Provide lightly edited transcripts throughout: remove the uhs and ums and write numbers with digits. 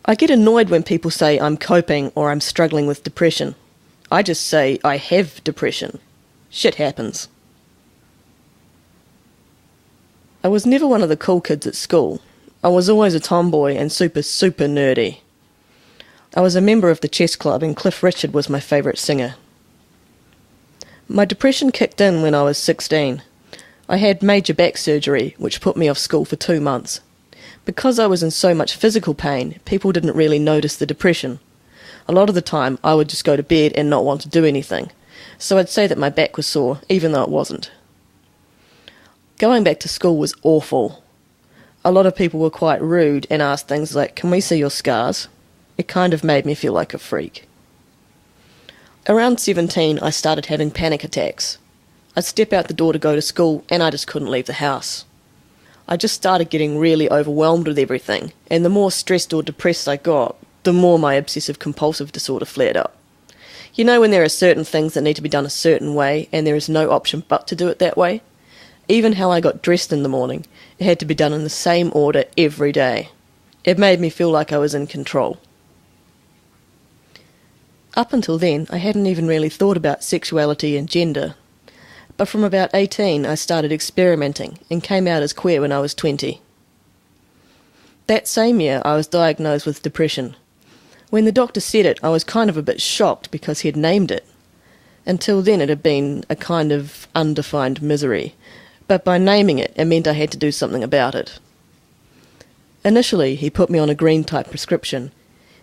I get annoyed when people say I'm coping or I'm struggling with depression. I just say I have depression. Shit happens. I was never one of the cool kids at school. I was always a tomboy and super nerdy. I was a member of the chess club and Cliff Richard was my favourite singer. My depression kicked in when I was 16. I had major back surgery, which put me off school for 2 months. Because I was in so much physical pain, people didn't really notice the depression. A lot of the time, I would just go to bed and not want to do anything. So I'd say that my back was sore, even though it wasn't. Going back to school was awful. A lot of people were quite rude and asked things like, "Can we see your scars?" It kind of made me feel like a freak. Around 17, I started having panic attacks. I'd step out the door to go to school and I just couldn't leave the house. I just started getting really overwhelmed with everything, and the more stressed or depressed I got, the more my obsessive-compulsive disorder flared up. You know when there are certain things that need to be done a certain way and there is no option but to do it that way? Even how I got dressed in the morning, it had to be done in the same order every day. It made me feel like I was in control. Up until then, I hadn't even really thought about sexuality and gender. But from about 18, I started experimenting and came out as queer when I was 20. That same year, I was diagnosed with depression. When the doctor said it, I was kind of a bit shocked because he had named it. Until then, it had been a kind of undefined misery. But by naming it, it meant I had to do something about it. Initially, he put me on a green-type prescription,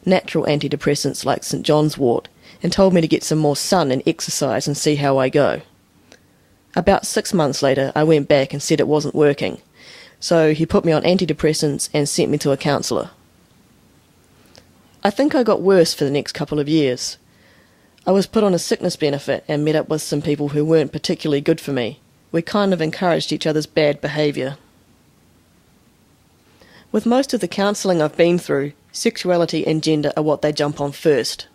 natural antidepressants like St. John's wort, and told me to get some more sun and exercise and see how I go. About 6 months later, I went back and said it wasn't working, so he put me on antidepressants and sent me to a counsellor. I think I got worse for the next couple of years. I was put on a sickness benefit and met up with some people who weren't particularly good for me. We kind of encouraged each other's bad behaviour. With most of the counselling I've been through, sexuality and gender are what they jump on first.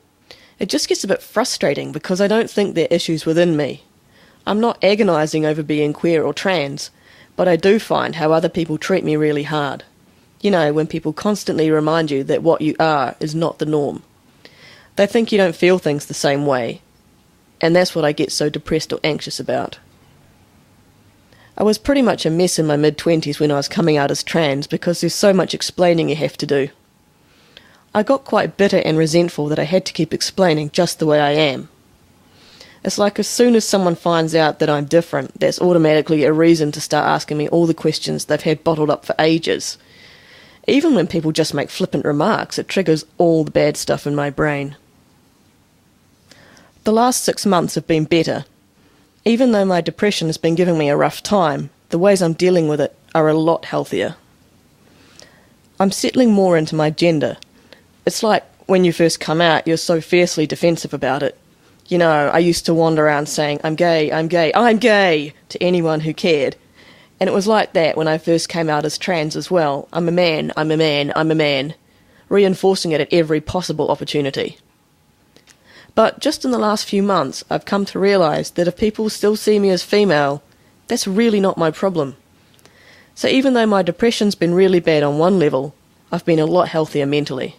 It just gets a bit frustrating because I don't think they're issues within me. I'm not agonising over being queer or trans, but I do find how other people treat me really hard. You know, when people constantly remind you that what you are is not the norm. They think you don't feel things the same way, and that's what I get so depressed or anxious about. I was pretty much a mess in my mid-20s when I was coming out as trans because there's so much explaining you have to do. I got quite bitter and resentful that I had to keep explaining just the way I am. It's like as soon as someone finds out that I'm different, that's automatically a reason to start asking me all the questions they've had bottled up for ages. Even when people just make flippant remarks, it triggers all the bad stuff in my brain. The last 6 months have been better. Even though my depression has been giving me a rough time, the ways I'm dealing with it are a lot healthier. I'm settling more into my gender. It's like when you first come out, you're so fiercely defensive about it. You know, I used to wander around saying, I'm gay, I'm gay, I'm gay, to anyone who cared. And it was like that when I first came out as trans as well. I'm a man, I'm a man, I'm a man. Reinforcing it at every possible opportunity. But just in the last few months, I've come to realise that if people still see me as female, that's really not my problem. So even though my depression's been really bad on one level, I've been a lot healthier mentally.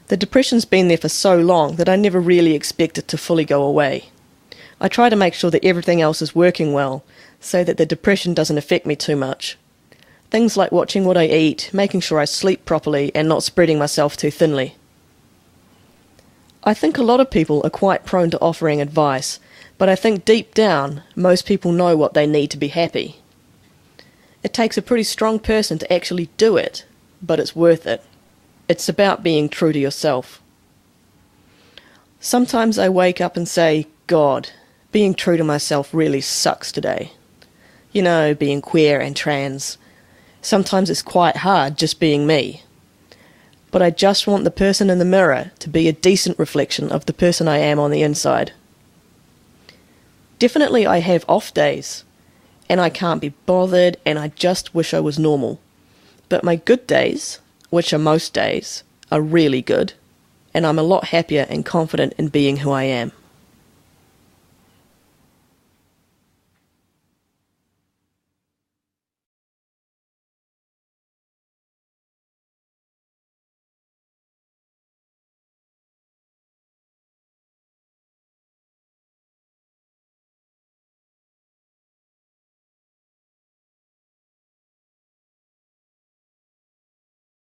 The depression's been there for so long that I never really expect it to fully go away. I try to make sure that everything else is working well, so that the depression doesn't affect me too much. Things like watching what I eat, making sure I sleep properly, and not spreading myself too thinly. I think a lot of people are quite prone to offering advice, but I think deep down, most people know what they need to be happy. It takes a pretty strong person to actually do it, but it's worth it. It's about being true to yourself. Sometimes I wake up and say, God, being true to myself really sucks today. You know, being queer and trans. Sometimes it's quite hard just being me. But I just want the person in the mirror to be a decent reflection of the person I am on the inside. Definitely I have off days, and I can't be bothered, and I just wish I was normal. But my good days, which are most days, are really good, and I'm a lot happier and confident in being who I am.